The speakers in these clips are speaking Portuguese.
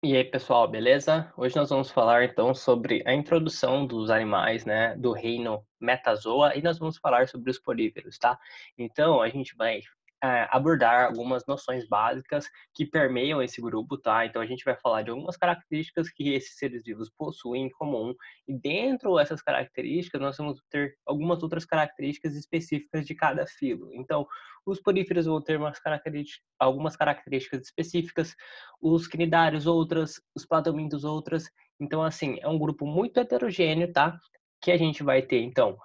E aí, pessoal, beleza? Hoje nós vamos falar então sobre a introdução dos animais, né, do reino Metazoa e nós vamos falar sobre os poríferos, tá? Então, a gente vai abordar algumas noções básicas que permeiam esse grupo, tá? Então, a gente vai falar de algumas características que esses seres vivos possuem em comum e dentro dessas características nós vamos ter algumas outras características específicas de cada filo. Então, os poríferos vão ter algumas características específicas, os cnidários outras, os platomintos outras. Então, assim, é um grupo muito heterogêneo, tá? Que a gente vai ter, então,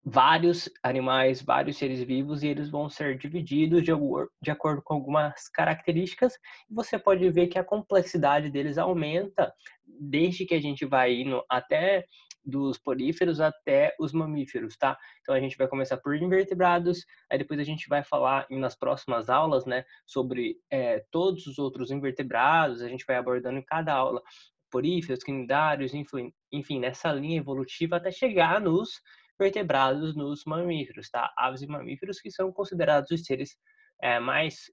vários animais, vários seres vivos, e eles vão ser divididos de acordo com algumas características. E você pode ver que a complexidade deles aumenta desde que a gente vai indo até dos poríferos até os mamíferos, tá? Então a gente vai começar por invertebrados, aí depois a gente vai falar nas próximas aulas, né, sobre todos os outros invertebrados, a gente vai abordando em cada aula poríferos, cnidários, enfim, nessa linha evolutiva até chegar nos vertebrados, nos mamíferos, tá? Aves e mamíferos que são considerados os seres mais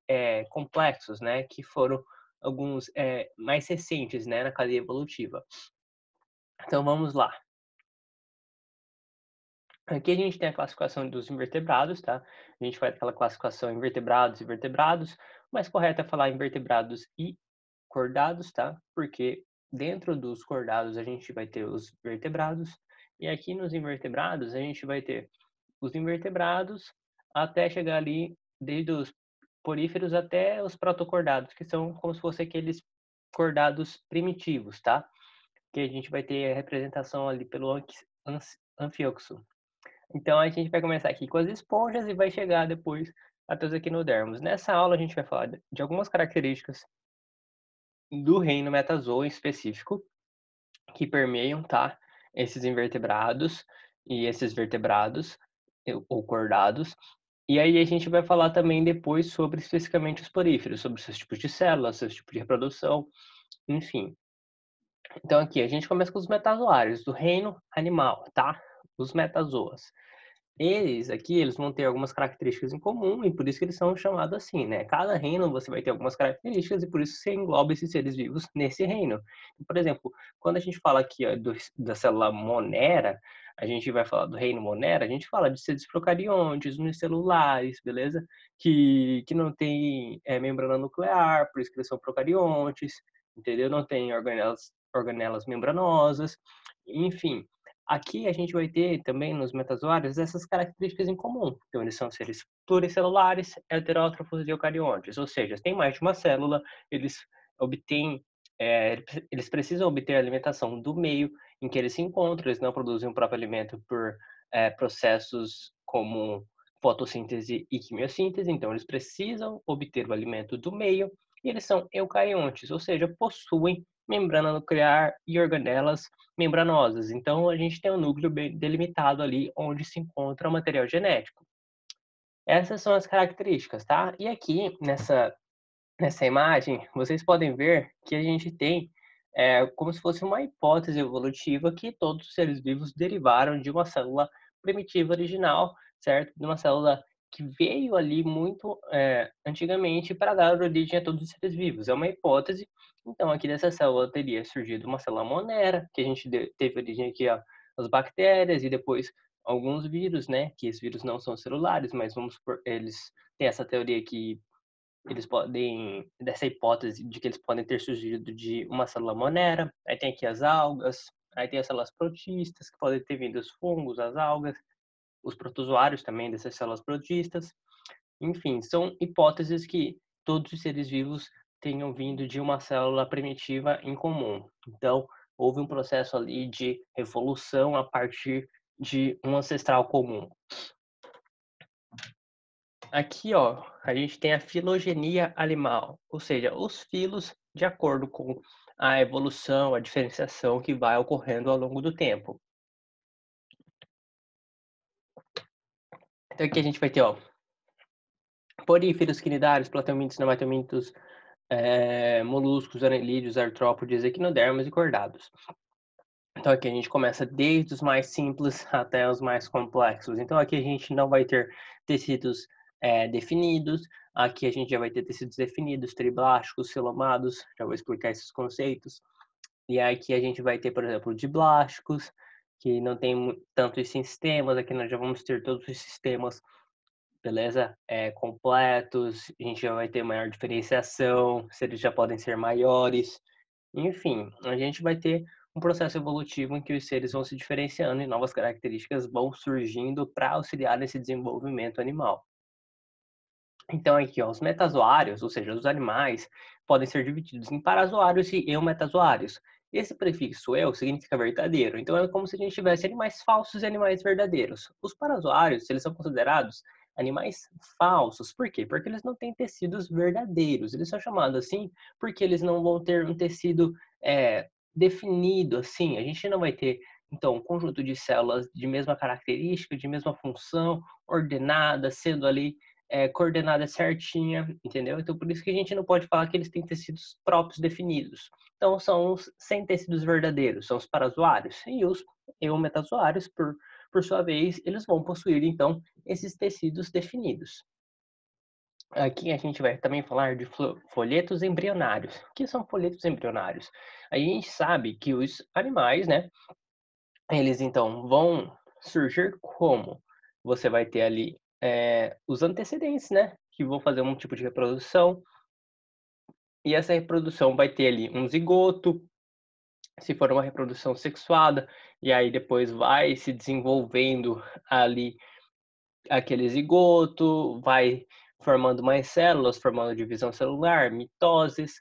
complexos, né, que foram alguns mais recentes, né, na cadeia evolutiva. Então vamos lá. Aqui a gente tem a classificação dos invertebrados, tá? A gente faz aquela classificação invertebrados e vertebrados. O mais correto é falar invertebrados e cordados, tá? Porque dentro dos cordados a gente vai ter os vertebrados. E aqui nos invertebrados a gente vai ter os invertebrados até chegar ali, desde os poríferos até os protocordados, que são como se fossem aqueles cordados primitivos, tá? Que a gente vai ter a representação ali pelo anfíoxo. Então a gente vai começar aqui com as esponjas e vai chegar depois até os equinodermos. Nessa aula a gente vai falar de algumas características do reino Metazoa em específico, que permeiam, tá, esses invertebrados e esses vertebrados ou cordados. E aí a gente vai falar também depois sobre especificamente os poríferos, sobre seus tipos de células, seus tipos de reprodução, enfim. Então aqui a gente começa com os metazoários do reino animal, tá? Os metazoas. Eles aqui, eles vão ter algumas características em comum e por isso que eles são chamados assim, né? Cada reino você vai ter algumas características e por isso você engloba esses seres vivos nesse reino. Por exemplo, quando a gente fala aqui ó, da célula Monera, a gente vai falar do reino Monera, a gente fala de seres procariontes, unicelulares, beleza? Que não tem membrana nuclear, por isso que eles são procariontes, entendeu? Não tem organelas membranosas, enfim. Aqui a gente vai ter também nos metazoários essas características em comum. Então, eles são seres pluricelulares, heterótrofos e eucariontes, ou seja, tem mais de uma célula, eles obtêm, eles precisam obter a alimentação do meio em que eles se encontram, eles não produzem o próprio alimento por processos como fotossíntese e quimiossíntese, então eles precisam obter o alimento do meio e eles são eucariontes, ou seja, possuem membrana nuclear e organelas membranosas. Então, a gente tem um núcleo bem delimitado ali onde se encontra o material genético. Essas são as características, tá? E aqui, nessa imagem, vocês podem ver que a gente tem como se fosse uma hipótese evolutiva que todos os seres vivos derivaram de uma célula primitiva original, certo? De uma célula que veio ali muito antigamente para dar origem a todos os seres vivos. É uma hipótese. Então, aqui dessa célula teria surgido uma célula monera, que a gente teve origem aqui, ó, as bactérias e depois alguns vírus, né? Que esses vírus não são celulares, mas vamos supor, eles têm essa teoria que eles podem, dessa hipótese de que eles podem ter surgido de uma célula monera. Aí tem aqui as algas, aí tem as células protistas, que podem ter vindo dos fungos, as algas, os protozoários também dessas células protistas. Enfim, são hipóteses que todos os seres vivos tenham vindo de uma célula primitiva em comum. Então, houve um processo ali de evolução a partir de um ancestral comum. Aqui, ó, a gente tem a filogenia animal, ou seja, os filos de acordo com a evolução, a diferenciação que vai ocorrendo ao longo do tempo. Então aqui a gente vai ter, ó, poríferos, quinidários, plateumintos, nematomintos, moluscos, anelídeos, artrópodes, equinodermos e cordados. Então aqui a gente começa desde os mais simples até os mais complexos. Então aqui a gente não vai ter tecidos definidos, Aqui a gente já vai ter tecidos definidos, triblásticos, celomados, já vou explicar esses conceitos. E aqui a gente vai ter, por exemplo, diblásticos, que não tem tantos sistemas, aqui nós já vamos ter todos os sistemas, beleza? Completos, a gente já vai ter maior diferenciação, se eles já podem ser maiores, enfim, a gente vai ter um processo evolutivo em que os seres vão se diferenciando e novas características vão surgindo para auxiliar nesse desenvolvimento animal. Então aqui, ó, os metazoários, ou seja, os animais, podem ser divididos em parazoários e eumetazoários. Esse prefixo eu significa verdadeiro, então é como se a gente tivesse animais falsos e animais verdadeiros. Os parazoários, eles são considerados animais falsos. Por quê? Porque eles não têm tecidos verdadeiros. Eles são chamados assim porque eles não vão ter um tecido definido assim. A gente não vai ter, então, um conjunto de células de mesma característica, de mesma função, ordenada, sendo ali coordenada certinha, entendeu? Então, por isso que a gente não pode falar que eles têm tecidos próprios definidos. Então, são os sem tecidos verdadeiros, são os parazoários. E os eumetazoários, por sua vez, eles vão possuir, então, esses tecidos definidos. Aqui a gente vai também falar de folhetos embrionários. O que são folhetos embrionários? A gente sabe que os animais, né, eles então vão surgir como? Você vai ter ali os antecedentes, né? Que vão fazer um tipo de reprodução. E essa reprodução vai ter ali um zigoto, se for uma reprodução sexuada, e aí depois vai se desenvolvendo ali aquele zigoto, vai formando mais células, formando divisão celular, mitoses,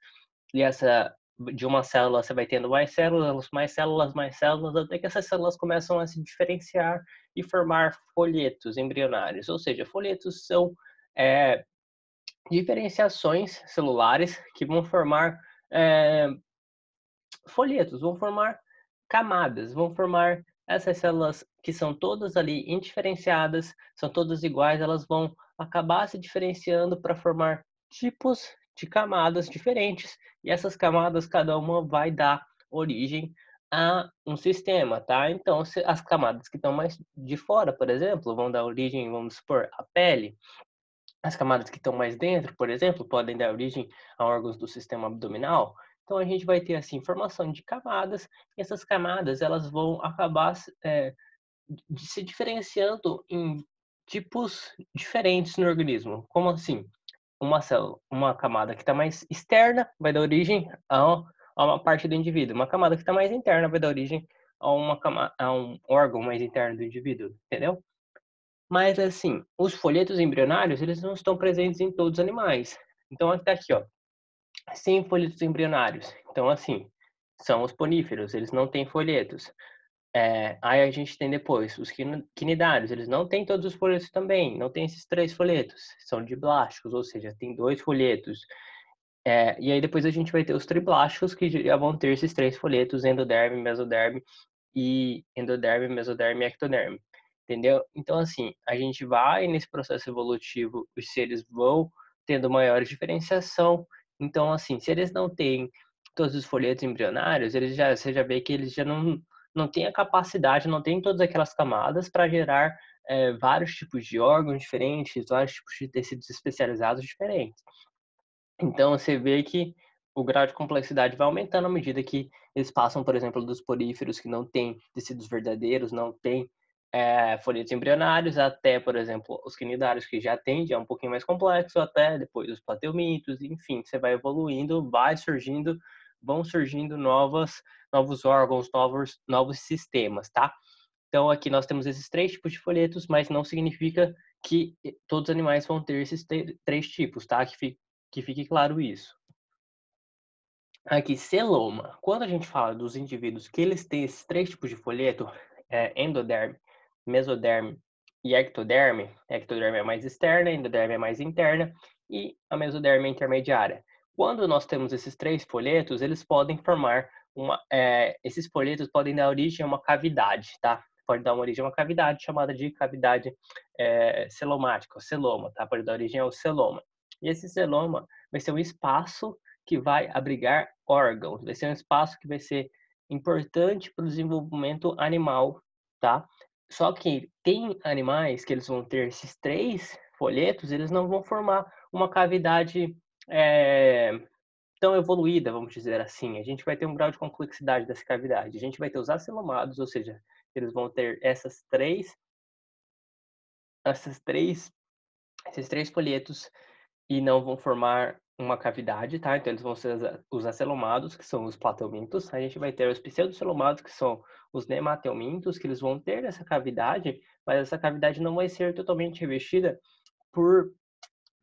e essa de uma célula você vai tendo mais células, mais células, mais células, até que essas células começam a se diferenciar e formar folhetos embrionários. Ou seja, folhetos são diferenciações celulares que vão formar folhetos, vão formar camadas, vão formar essas células que são todas ali indiferenciadas, são todas iguais, elas vão acabar se diferenciando para formar tipos de camadas diferentes, e essas camadas, cada uma vai dar origem a um sistema, tá? Então, as camadas que estão mais de fora, por exemplo, vão dar origem, vamos supor, à pele. As camadas que estão mais dentro, por exemplo, podem dar origem a órgãos do sistema abdominal. Então a gente vai ter assim formação de camadas, e essas camadas elas vão acabar se diferenciando em tipos diferentes no organismo. Como assim? Uma célula, uma camada que está mais externa vai dar origem a uma parte do indivíduo. Uma camada que está mais interna vai dar origem a um órgão mais interno do indivíduo, entendeu? Mas assim, os folhetos embrionários, eles não estão presentes em todos os animais. Então está aqui, ó, 100 folhetos embrionários. Então assim, são os poníferos, eles não têm folhetos. Aí a gente tem depois os quinidários, eles não têm todos os folhetos também, não tem esses 3 folhetos, são diblásticos, ou seja, tem 2 folhetos. E aí depois a gente vai ter os triblásticos, que já vão ter esses 3 folhetos, endoderme, mesoderme mesoderme e ectoderme, entendeu? Então, assim, a gente vai nesse processo evolutivo, os seres vão tendo maior diferenciação. Então, assim, se eles não têm todos os folhetos embrionários, você já vê que eles já não têm a capacidade, não têm todas aquelas camadas para gerar vários tipos de órgãos diferentes, vários tipos de tecidos especializados diferentes. Então você vê que o grau de complexidade vai aumentando à medida que eles passam, por exemplo, dos poríferos que não têm tecidos verdadeiros, não têm folhetos embrionários, até, por exemplo, os quinidários que já têm, já é um pouquinho mais complexo, até depois os plateumintos, enfim, você vai evoluindo, vão surgindo novos órgãos, novos sistemas, tá? Então aqui nós temos esses 3 tipos de folhetos, mas não significa que todos os animais vão ter esses 3 tipos, tá? Que fique claro isso. Aqui, celoma. Quando a gente fala dos indivíduos que eles têm esses 3 tipos de folheto, endoderme, mesoderme e ectoderme. Ectoderme é mais externa, endoderme é mais interna e a mesoderme é intermediária. Quando nós temos esses 3 folhetos, eles podem formar esses folhetos podem dar origem a uma cavidade, tá? Pode dar origem a uma cavidade chamada de cavidade celomática, celoma, tá? Pode dar origem ao celoma. E esse celoma vai ser um espaço que vai abrigar órgãos, vai ser um espaço que vai ser importante para o desenvolvimento animal, tá? Só que tem animais que eles vão ter esses 3 folhetos, eles não vão formar uma cavidade eh, tão evoluída, vamos dizer assim. A gente vai ter um grau de complexidade dessa cavidade. A gente vai ter os acelomados, ou seja, eles vão ter essas três, esses três folhetos e não vão formar uma cavidade, tá? Então eles vão ser os acelomados, que são os plateumintos. A gente vai ter os pseudocelomados, que são os nemateumintos, que eles vão ter essa cavidade, mas essa cavidade não vai ser totalmente revestida por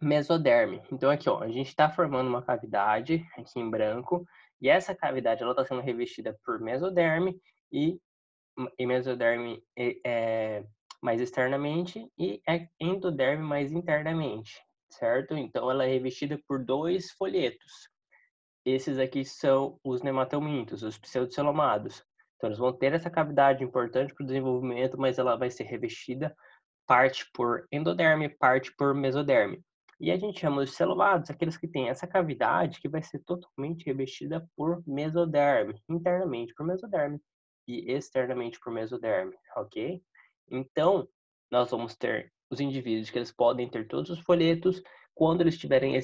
mesoderme. Então aqui, ó, a gente está formando uma cavidade aqui em branco, e essa cavidade ela está sendo revestida por mesoderme e, mesoderme mais externamente e endoderme mais internamente, certo? Então ela é revestida por dois folhetos. Esses aqui são os nemateumintos, os pseudocelomados. Então eles vão ter essa cavidade importante para o desenvolvimento, mas ela vai ser revestida parte por endoderme, parte por mesoderme. E a gente chama os celomados aqueles que têm essa cavidade que vai ser totalmente revestida por mesoderme, internamente por mesoderme e externamente por mesoderme, ok? Então, nós vamos ter os indivíduos que eles podem ter todos os folhetos, quando eles tiverem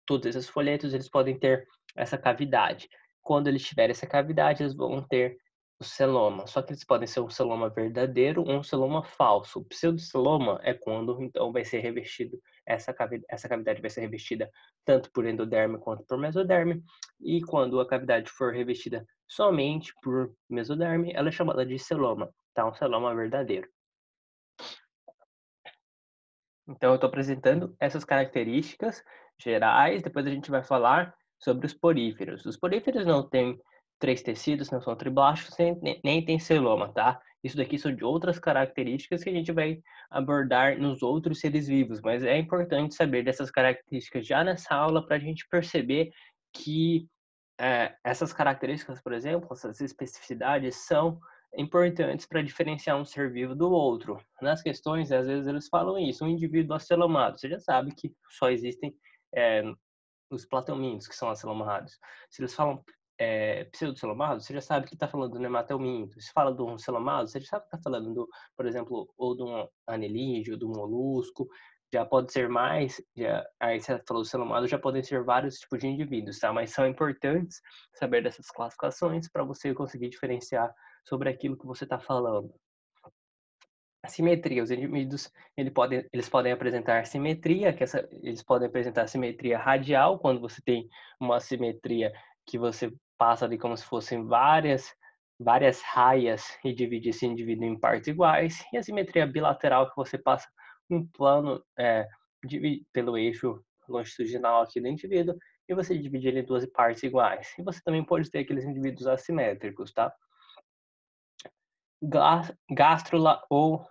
todos esses folhetos, eles podem ter essa cavidade. Quando eles tiverem essa cavidade, eles vão ter o celoma. Só que eles podem ser um celoma verdadeiro ou um celoma falso. O pseudoceloma é quando, então, vai ser revestido, essa cavidade vai ser revestida tanto por endoderme quanto por mesoderme. E quando a cavidade for revestida somente por mesoderme, ela é chamada de celoma, tá? Um celoma verdadeiro. Então, eu estou apresentando essas características gerais, depois a gente vai falar sobre os poríferos. Os poríferos não têm três tecidos, não são triblásticos, nem tem celoma, tá? Isso daqui são de outras características que a gente vai abordar nos outros seres vivos, mas é importante saber dessas características já nessa aula para a gente perceber que essas características, por exemplo, essas especificidades são importantes para diferenciar um ser vivo do outro. Nas questões, às vezes eles falam isso, um indivíduo acelomado. Você já sabe que só existem é, os plateumintos, que são acelomados. Se eles falam pseudocelomado, você já sabe que está falando do nemateuminto. Se fala de um celomado, você já sabe que está falando, por exemplo, ou de um anelídeo, do molusco. Já pode ser mais, aí você falou do celomado, já podem ser vários tipos de indivíduos, tá? Mas são importantes saber dessas classificações para você conseguir diferenciar sobre aquilo que você está falando. A simetria, os indivíduos eles podem apresentar simetria, eles podem apresentar simetria radial, quando você tem uma simetria que você passa ali como se fossem várias raias e divide esse indivíduo em partes iguais, e a simetria bilateral, que você passa um plano pelo eixo longitudinal aqui do indivíduo, e você divide ele em duas partes iguais. E você também pode ter aqueles indivíduos assimétricos, tá? Gástrula ou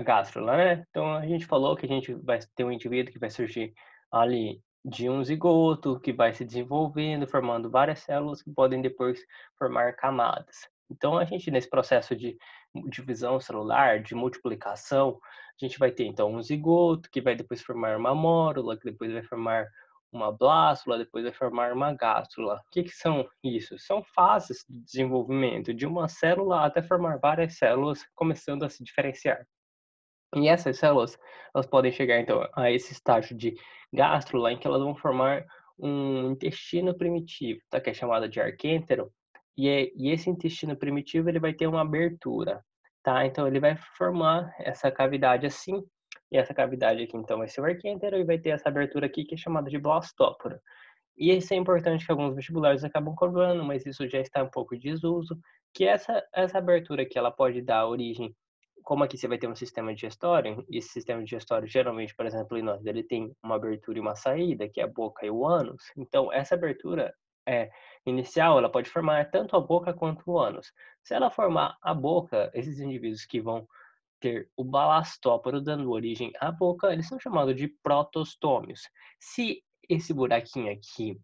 gástrula, né? Então a gente falou que a gente vai ter um indivíduo que vai surgir ali de um zigoto, que vai se desenvolvendo, formando várias células que podem depois formar camadas. Então a gente nesse processo de divisão celular, de multiplicação, a gente vai ter então um zigoto que vai depois formar uma mórula, que depois vai formar uma blástula, depois vai formar uma gástrula. O que que são isso? São fases de desenvolvimento de uma célula até formar várias células, começando a se diferenciar. E essas células, elas podem chegar então a esse estágio de gástrula, em que elas vão formar um intestino primitivo, tá? Que é chamado de arquêntero. E esse intestino primitivo ele vai ter uma abertura, tá? Então ele vai formar essa cavidade assim, e essa cavidade aqui então vai ser o arquêntero e vai ter essa abertura aqui que é chamada de blastópora. E isso é importante que alguns vestibulares acabam cobrando, mas isso já está um pouco em desuso, que essa abertura aqui, ela pode dar origem, como aqui você vai ter um sistema digestório, e esse sistema digestório, geralmente, por exemplo, em nós, ele tem uma abertura e uma saída, que é a boca e o ânus. Então, essa abertura inicial, ela pode formar tanto a boca quanto o ânus. Se ela formar a boca, esses indivíduos que vão ter o balastóporo dando origem à boca, eles são chamados de protostômios. Se esse buraquinho aqui,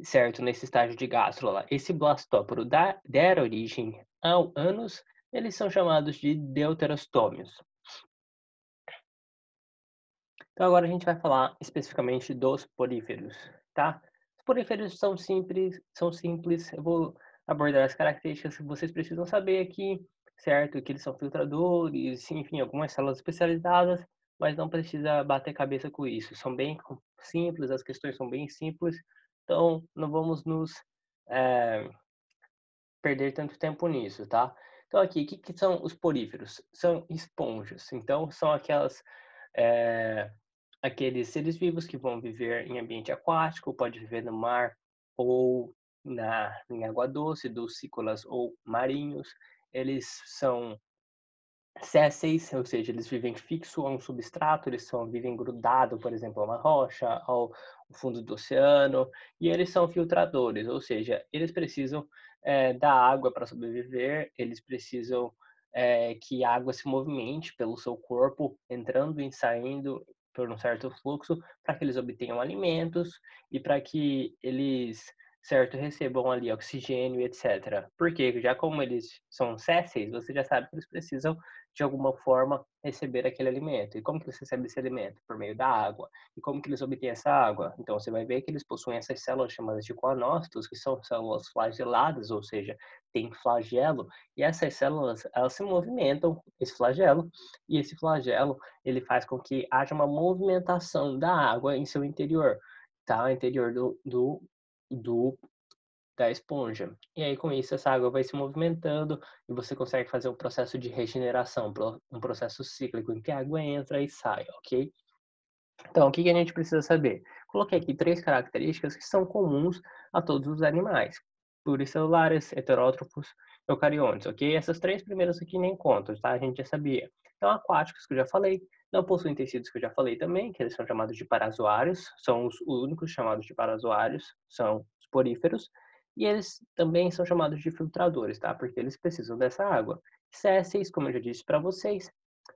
certo, nesse estágio de gástrula, esse blastóporo der origem ao ânus, eles são chamados de deuterostômios. Então agora a gente vai falar especificamente dos poríferos, tá? Os poríferos são simples. Eu vou abordar as características que vocês precisam saber aqui, certo? Que eles são filtradores, enfim, algumas células especializadas. mas não precisa bater cabeça com isso. São bem simples, as questões são bem simples, então não vamos nos eh, perder tanto tempo nisso, tá? Então aqui, o que que são os poríferos? São esponjas, então são eh, aqueles seres vivos que vão viver em ambiente aquático, pode viver no mar ou em água doce, dulcícolas ou marinhos. Eles são sésseis, ou seja, eles vivem fixo a um substrato, vivem grudado, por exemplo, a uma rocha, ao fundo do oceano, e eles são filtradores, ou seja, eles precisam da água para sobreviver, eles precisam que a água se movimente pelo seu corpo, entrando e saindo por um certo fluxo, para que eles obtenham alimentos e para que eles, certo, recebam ali oxigênio, etc. Porque já como eles são sésseis, você já sabe que eles precisam de alguma forma receber aquele alimento. E como que eles recebem esse alimento? Por meio da água. E como que eles obtêm essa água? Então você vai ver que eles possuem essas células chamadas de coanócitos, que são células flageladas, ou seja, tem flagelo, e essas células, elas se movimentam, esse flagelo, e esse flagelo, ele faz com que haja uma movimentação da água em seu interior, tá? Interior do da esponja. E aí, com isso, essa água vai se movimentando e você consegue fazer um processo de regeneração, um processo cíclico em que a água entra e sai, ok? Então, o que que a gente precisa saber? Coloquei aqui 3 características que são comuns a todos os animais: pluricelulares, heterótrofos, eucariontes, ok? Essas 3 primeiras aqui nem contam, tá? A gente já sabia. Então, aquáticos, que eu já falei, não possuem tecidos, que eu já falei também, que eles são chamados de parazoários, são os únicos chamados de parazoários, são os poríferos, e eles também são chamados de filtradores, tá? Porque eles precisam dessa água. Sésseis, como eu já disse para vocês,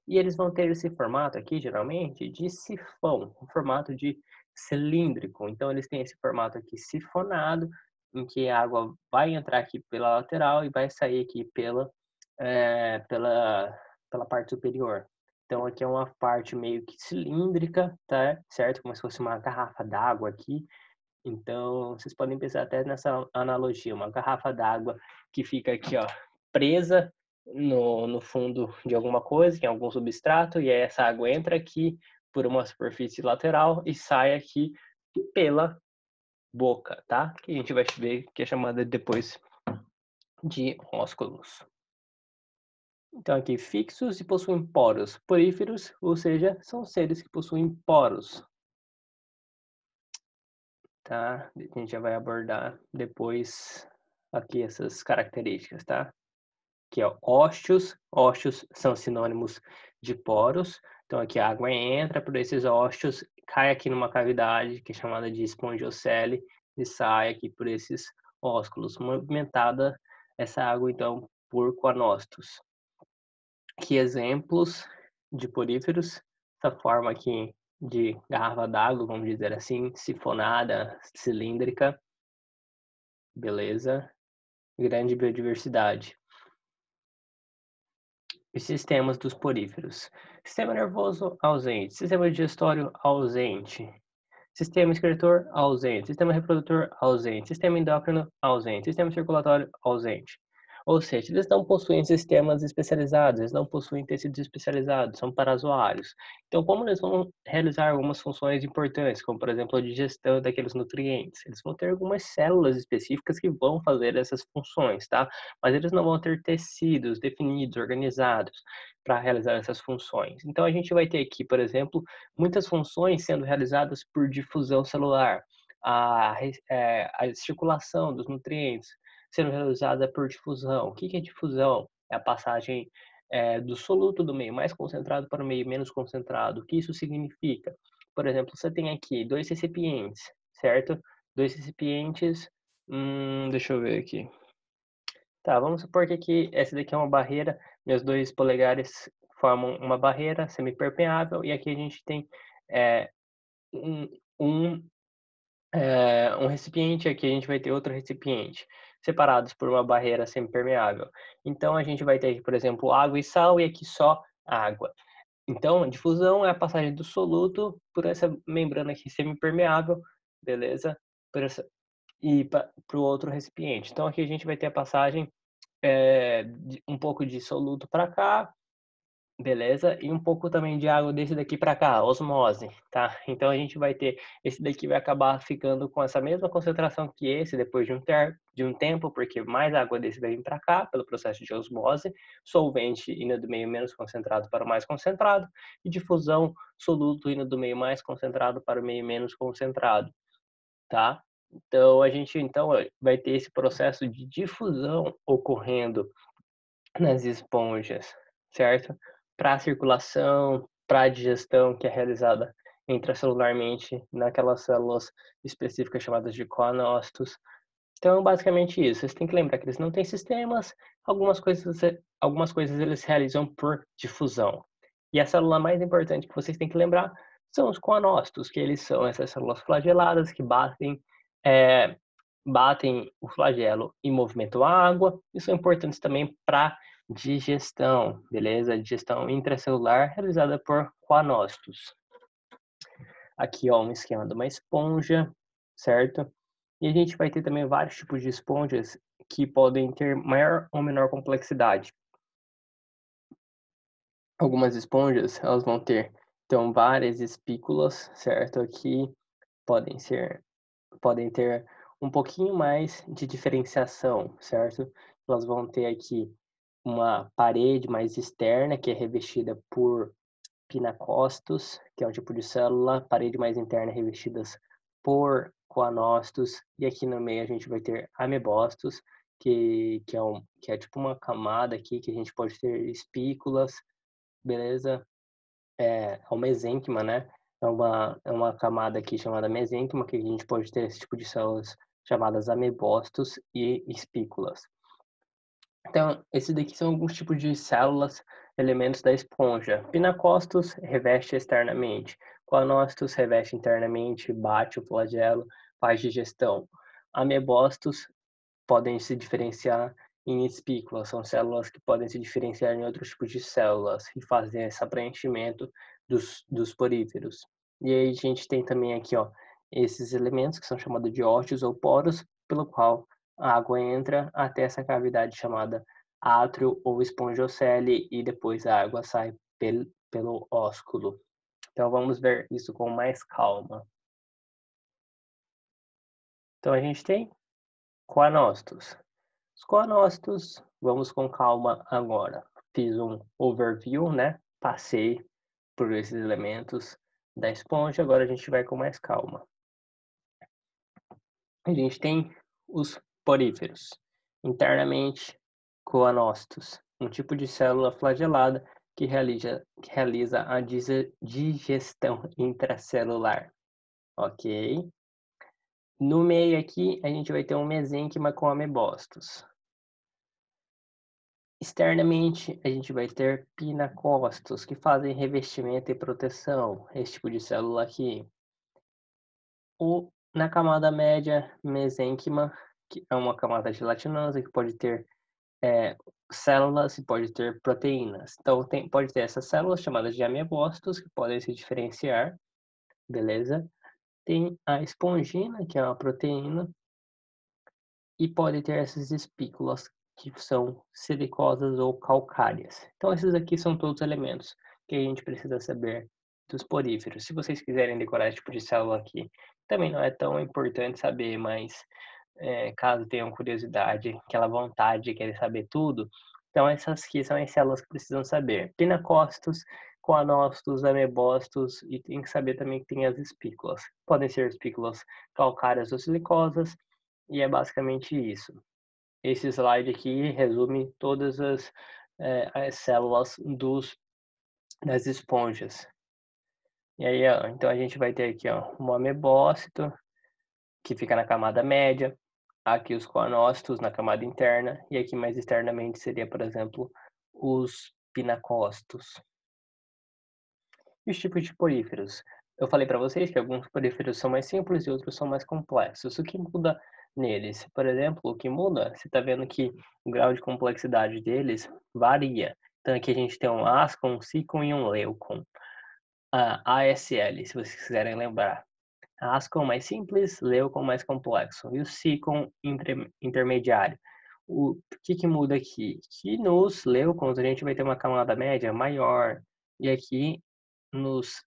e eles vão ter esse formato aqui, geralmente, de sifão, um formato de cilíndrico. Então, eles têm esse formato aqui sifonado, em que a água vai entrar aqui pela lateral e vai sair aqui eh, pela, pela parte superior. Então, aqui é uma parte meio que cilíndrica, tá? Certo? Como se fosse uma garrafa d'água aqui. Então, vocês podem pensar até nessa analogia, uma garrafa d'água que fica aqui, ó, presa no fundo de alguma coisa, em algum substrato, e aí essa água entra aqui por uma superfície lateral e sai aqui pela boca, tá? Que a gente vai ver que é chamada depois de ósculos. Então, aqui, fixos e possuem poros. Poríferos, ou seja, são seres que possuem poros, tá? A gente já vai abordar depois aqui essas características, tá? Que é óstios. Óstios são sinônimos de poros. Então aqui a água entra por esses óstios, cai aqui numa cavidade que é chamada de espongiocele e sai aqui por esses ósculos. Movimentada essa água então por coanócitos. Que exemplos de poríferos? Essa forma aqui de garrafa d'água, vamos dizer assim, sifonada, cilíndrica, beleza? Grande biodiversidade. Os sistemas dos poríferos. Sistema nervoso ausente, sistema digestório ausente, sistema excretor ausente, sistema reprodutor ausente, sistema endócrino ausente, sistema circulatório ausente. Ou seja, eles não possuem sistemas especializados, eles não possuem tecidos especializados, são parazoários. Então, como eles vão realizar algumas funções importantes, como por exemplo a digestão daqueles nutrientes? Eles vão ter algumas células específicas que vão fazer essas funções, tá? Mas eles não vão ter tecidos definidos, organizados para realizar essas funções. Então, a gente vai ter aqui, por exemplo, muitas funções sendo realizadas por difusão celular, a circulação dos nutrientes sendo realizada por difusão. O que que é difusão? É a passagem do soluto do meio mais concentrado para o meio menos concentrado. O que isso significa? Por exemplo, você tem aqui 2 recipientes, certo? 2 recipientes, deixa eu ver aqui. Tá, vamos supor que aqui, essa daqui é uma barreira, meus 2 polegares formam uma barreira semipermeável e aqui a gente tem eh, um um, um recipiente, aqui a gente vai ter outro recipiente, separados por uma barreira semipermeável. Então a gente vai ter aqui, por exemplo, água e sal e aqui só água. Então, a difusão é a passagem do soluto por essa membrana aqui semipermeável, beleza? Por essa, e para o outro recipiente. Então aqui a gente vai ter a passagem um pouco de soluto para cá Beleza? E um pouco também de água desse daqui para cá, osmose, tá? Então a gente vai ter, esse daqui vai acabar ficando com essa mesma concentração que esse depois de um tempo, porque mais água desse vai vir para cá, pelo processo de osmose, solvente indo do meio menos concentrado para o mais concentrado, e difusão, soluto indo do meio mais concentrado para o meio menos concentrado, tá? Então a gente vai ter esse processo de difusão ocorrendo nas esponjas, certo? Para a circulação, para a digestão que é realizada intracelularmente naquelas células específicas chamadas de coanócitos. Então, basicamente isso. Vocês têm que lembrar que eles não têm sistemas, algumas coisas eles realizam por difusão. E a célula mais importante que vocês têm que lembrar são os coanócitos, que eles são essas células flageladas que é, batem o flagelo e movimentam a água, e são importantes também para digestão, beleza? Digestão intracelular realizada por coanócitos. Aqui, ó, um esquema de uma esponja, certo? E a gente vai ter também vários tipos de esponjas que podem ter maior ou menor complexidade. Algumas esponjas, elas vão ter, então, várias espículas, certo? Aqui podem ter um pouquinho mais de diferenciação, certo? Elas vão ter aqui uma parede mais externa, que é revestida por pinacócitos, que é um tipo de célula, parede mais interna revestidas por coanócitos, e aqui no meio a gente vai ter amebócitos, que é tipo uma camada aqui que a gente pode ter espículas, beleza? É um mesênquima, né? É uma camada aqui chamada mesênquima, que a gente pode ter esse tipo de células chamadas amebócitos e espículas. Então, esses daqui são alguns tipos de células, elementos da esponja. Pinacócitos reveste externamente, coanócitos reveste internamente, bate o flagelo, faz digestão. Amebócitos podem se diferenciar em espículas, são células que podem se diferenciar em outros tipos de células e fazer esse preenchimento dos poríferos. E aí a gente tem também aqui, ó, esses elementos que são chamados de órteos ou poros, pelo qual a água entra até essa cavidade chamada átrio ou espongiocele e depois a água sai pelo ósculo. Então vamos ver isso com mais calma. Então a gente tem coanócitos. Os coanócitos, vamos com calma agora. Fiz um overview, né? Passei por esses elementos da esponja, agora a gente vai com mais calma. A gente tem os poríferos. Internamente, coanócitos, um tipo de célula flagelada que realiza a digestão intracelular, ok? No meio aqui, a gente vai ter um mesênquima com amebócitos. Externamente, a gente vai ter pinacócitos, que fazem revestimento e proteção, esse tipo de célula aqui. Na camada média, mesênquima, que é uma camada gelatinosa, que pode ter células e pode ter proteínas. Então, pode ter essas células chamadas de amebócitos, que podem se diferenciar, beleza? Tem a espongina, que é uma proteína, e pode ter essas espículas que são silicosas ou calcárias. Então, esses aqui são todos elementos que a gente precisa saber dos poríferos. Se vocês quiserem decorar esse tipo de célula aqui, também não é tão importante saber, mas caso tenham curiosidade, aquela vontade de querer saber tudo, então essas aqui são as células que precisam saber. Pinacócitos, coanócitos, amebócitos, e tem que saber também que tem as espículas. Podem ser espículas calcárias ou silicosas, e é basicamente isso. Esse slide aqui resume todas as células das esponjas. E aí, ó, então a gente vai ter aqui, ó, um amebócito, que fica na camada média, aqui os coanócitos na camada interna, e aqui mais externamente seria, por exemplo, os pinacócitos. E os tipos de poríferos? Eu falei para vocês que alguns poríferos são mais simples e outros são mais complexos. O que muda neles? Por exemplo, o que muda, você está vendo que o grau de complexidade deles varia. Então aqui a gente tem um ascon, um sicon e um leucon. A ASL, se vocês quiserem lembrar. A ascon mais simples, leucon mais complexo. E o sicon intermediário. O que muda aqui? Que nos leucons a gente vai ter uma camada média maior, e aqui nos,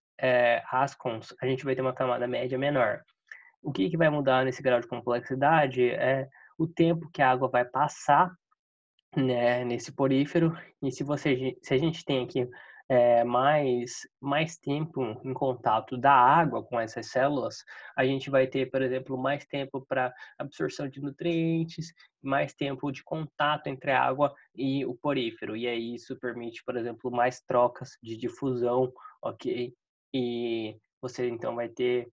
ascons a gente vai ter uma camada média menor. O que vai mudar nesse grau de complexidade é o tempo que a água vai passar, né, nesse porífero. E se a gente tem aqui, mais tempo em contato da água com essas células, a gente vai ter, por exemplo, mais tempo para absorção de nutrientes, mais tempo de contato entre a água e o porífero. E aí isso permite, por exemplo, mais trocas de difusão, ok? E você então vai ter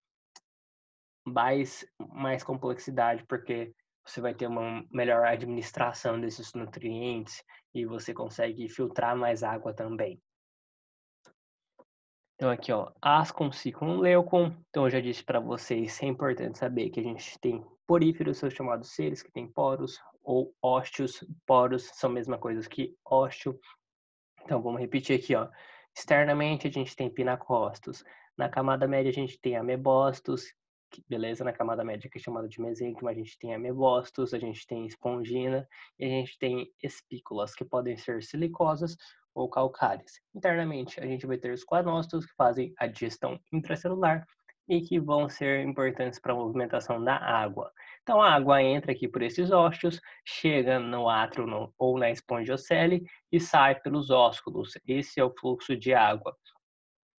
mais complexidade, porque você vai ter uma melhor administração desses nutrientes e você consegue filtrar mais água também. Então aqui, ó, ascom, ciclon, leucon. Então eu já disse para vocês, é importante saber que a gente tem poríferos, são chamados seres que têm poros, ou ósteos. Poros são a mesma coisa que ósteo. Então vamos repetir aqui, ó. Externamente a gente tem pinacóstos. Na camada média a gente tem amebóstos, beleza? Na camada média que é chamada de mesênquima a gente tem amebóstos, a gente tem espongina e a gente tem espículas que podem ser silicosas ou calcárias. Internamente a gente vai ter os coanócitos que fazem a digestão intracelular e que vão ser importantes para a movimentação da água. Então a água entra aqui por esses ósteos, chega no átrio ou na espongiocele e sai pelos ósculos. Esse é o fluxo de água,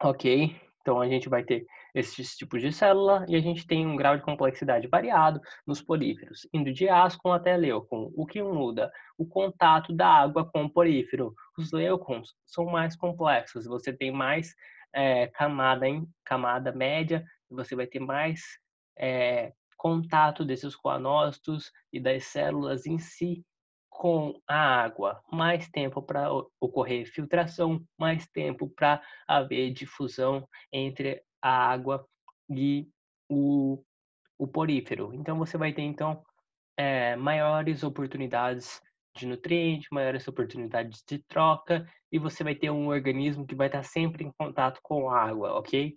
ok? Então a gente vai ter esses tipos de célula e a gente tem um grau de complexidade variado nos poríferos, indo de ascon até leucon. O que muda? O contato da água com o porífero. Os leucons são mais complexos, você tem mais camada média, você vai ter mais contato desses coanócitos e das células em si com a água, mais tempo para ocorrer filtração, mais tempo para haver difusão entre a água e o, o porífero. Então você vai ter então maiores oportunidades de nutrientes, maiores oportunidades de troca e você vai ter um organismo que vai estar sempre em contato com a água, ok?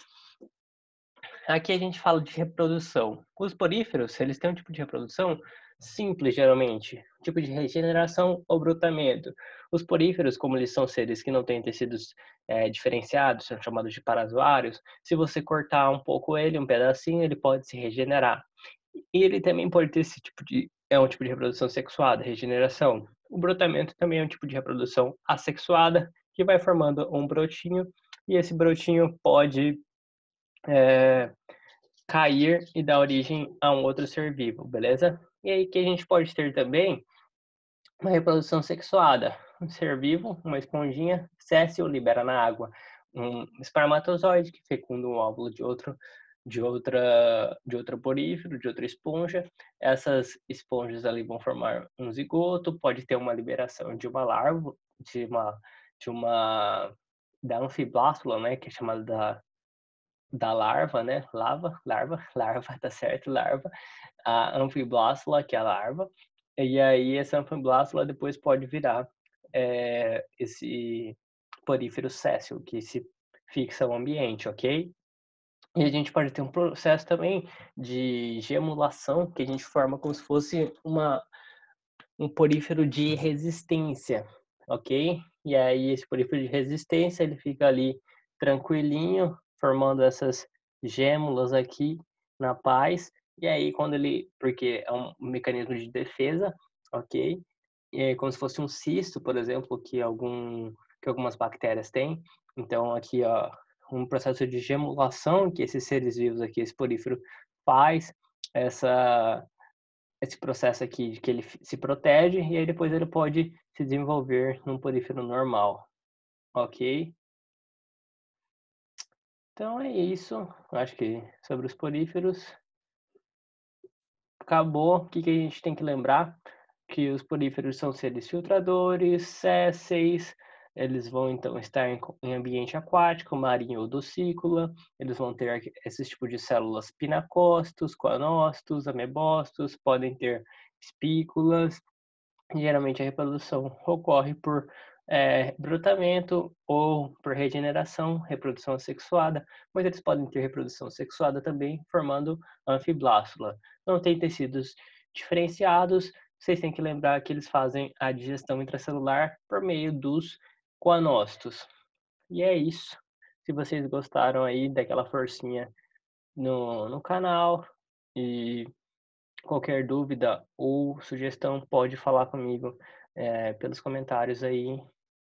Aqui a gente fala de reprodução. Os poríferos, eles têm um tipo de reprodução simples, geralmente, tipo de regeneração ou brotamento. Os poríferos, como eles são seres que não têm tecidos diferenciados, são chamados de parazoários, se você cortar um pouco ele, um pedacinho, ele pode se regenerar. E ele também pode ter esse tipo é um tipo de reprodução sexuada, regeneração. O brotamento também é um tipo de reprodução assexuada, que vai formando um brotinho, e esse brotinho pode é, cair e dar origem a um outro ser vivo, beleza? E aí que a gente pode ter também uma reprodução sexuada. Um ser vivo, uma esponjinha, cesse ou libera na água um espermatozoide que fecunda um óvulo de outra porífero, de outra esponja. Essas esponjas ali vão formar um zigoto, pode ter uma liberação de uma larva, de uma da anfiblástula, né, que é chamada da larva, né? Larva, tá certo, larva. A anfiblástula, que é a larva. E aí essa anfiblástula depois pode virar esse porífero sessile, que se fixa no ambiente, ok? E a gente pode ter um processo também de gemulação, que a gente forma como se fosse um porífero de resistência, ok? E aí esse porífero de resistência, ele fica ali tranquilinho, formando essas gêmulas aqui na paz. E aí porque é um mecanismo de defesa, ok? E aí, como se fosse um cisto, por exemplo, que algumas bactérias têm. Então aqui, ó, um processo de gemulação que esses seres vivos aqui, esse porífero faz esse processo aqui de que ele se protege e aí depois ele pode se desenvolver num porífero normal, ok? Então é isso, acho que sobre os poríferos acabou. O que a gente tem que lembrar? Que os poríferos são seres filtradores, sésseis, eles vão então estar em ambiente aquático, marinho ou docícola, eles vão ter esses tipos de células pinacóstos, coanócitos, amebócitos, podem ter espículas. Geralmente a reprodução ocorre por brotamento ou por regeneração, reprodução assexuada, mas eles podem ter reprodução sexuada também, formando anfiblástula. Não tem tecidos diferenciados, vocês têm que lembrar que eles fazem a digestão intracelular por meio dos coanócitos. E é isso. Se vocês gostaram aí, daquela forcinha no canal e qualquer dúvida ou sugestão pode falar comigo, pelos comentários aí,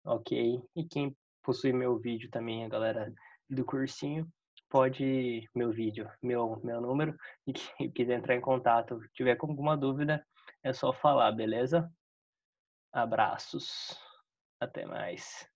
ok? E quem possui meu vídeo também, a galera do cursinho, pode meu vídeo, meu número, e quem quiser entrar em contato, tiver com alguma dúvida, é só falar, beleza? Abraços, até mais.